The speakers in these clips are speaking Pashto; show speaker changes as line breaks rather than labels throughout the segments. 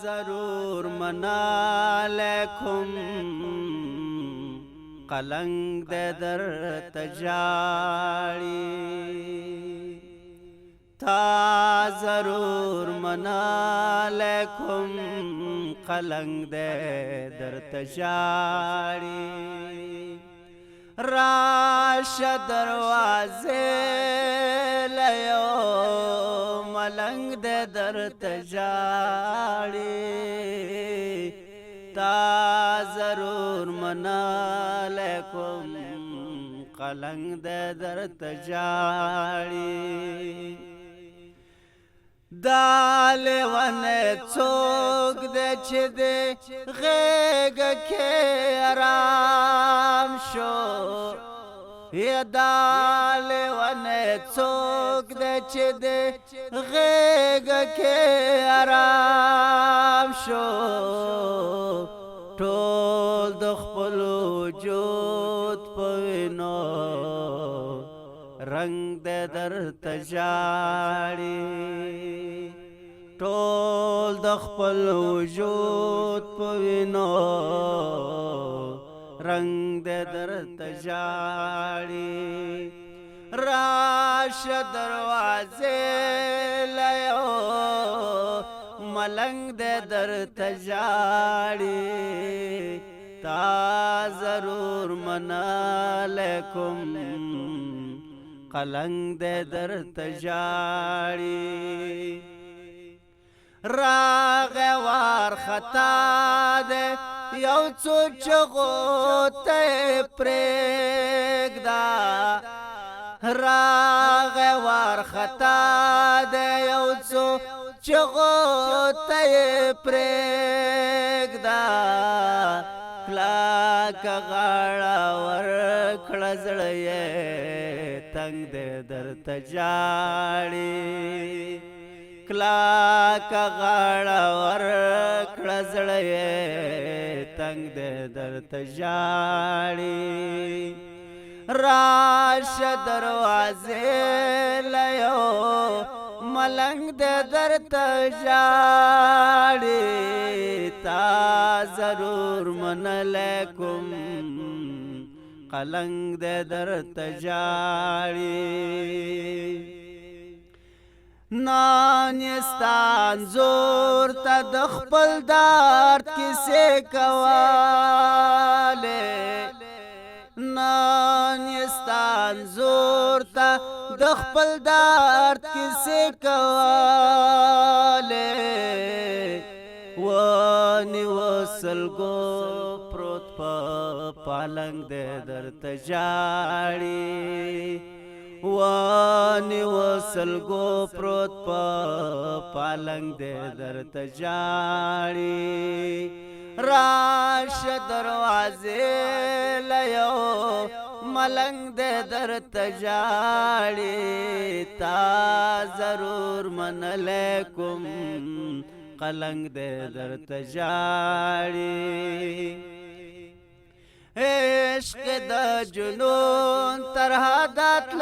ضرور منا لیکم قلنگ دے در تجاڑی تا ضرور منا لیکم قلنگ دے در تجاڑی راش دروازے لیو ملنگ دے در تجاڑی تا ضرور منا لیکم قلنگ دے در تجاڑی دالے ونے چوک دے چھ دے غیگ کے آرام شو یا دالے ونے چوک دے چھ دے غیگ کے آرام شو ټول د خپل وجود په وینو رنگ دے در تجاڑی ټول د خپل وجود په وینو رنگ دے در تجاڑی راش دروازے لیو ملنگ دے در تجاڑی تا ضرور منا لیکم قلنگ دے در تجاڑی راغ وار خطا دے یو څو چغو ته پرېږدا راغ وار خطا دے یو څو چغو ته پرېږدا کلاک غاړه ورکړه زړه یې تنگ دے در تجاڑی کلاک غاړه ورکړه زړه یې تنگ دے در تجاڑی راش دروازے لیو ملنگ دے در تجاڑی تا ضرور من لیکم قلنگ دے در تجاڑی نانستان زور تا دخپل دارد کسے کوالے نانستان زور تا دخپل دارد کسے کوالے وانی وسلگو پروت پا پالنگ دے در تجاڑی وانی وسلگو پروت پا پالنگ دے در تجاڑی راش دروازے لیو ملنگ دے در تجاڑی تا ضرور من لیکم قلنگ دے در تجاڑی عشق دا جنون تر حدت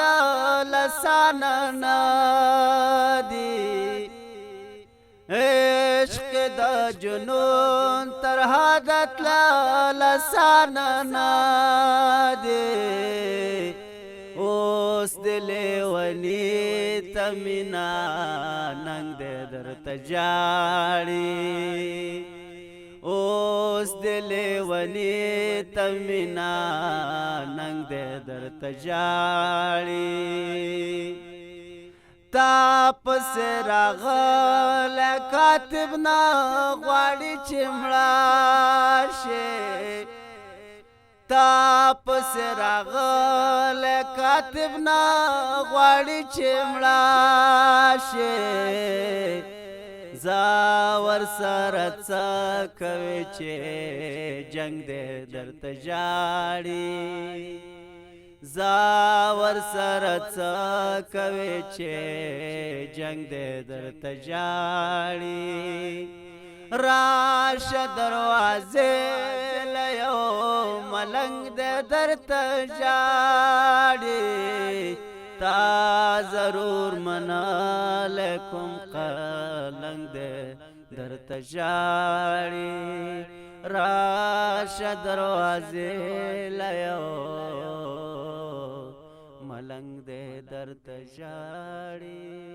لسان نادی عشق دا جنون تر حدت لسان نادی اوس دلی ونی تمینا ننگ دے در تجاڑی اوس دلی ونی تمینا ننگ دے در تجاڑی تا پس راغل کاتب نا غواړي چې مړه شي تا پس راغل کاتب نا غواړي چې مړه شي زاور سره څه کوي چې جنگ دې درته ژاړي زاور سره څه کوي چې جنگ دې درته ژاړي راشه دروازې له یو ملنګ دې درته ژاړي تا ضرور منا لیکم قلنگ دے درته ژاړي راشه دروازې لیو ملنګ دې درته ژاړي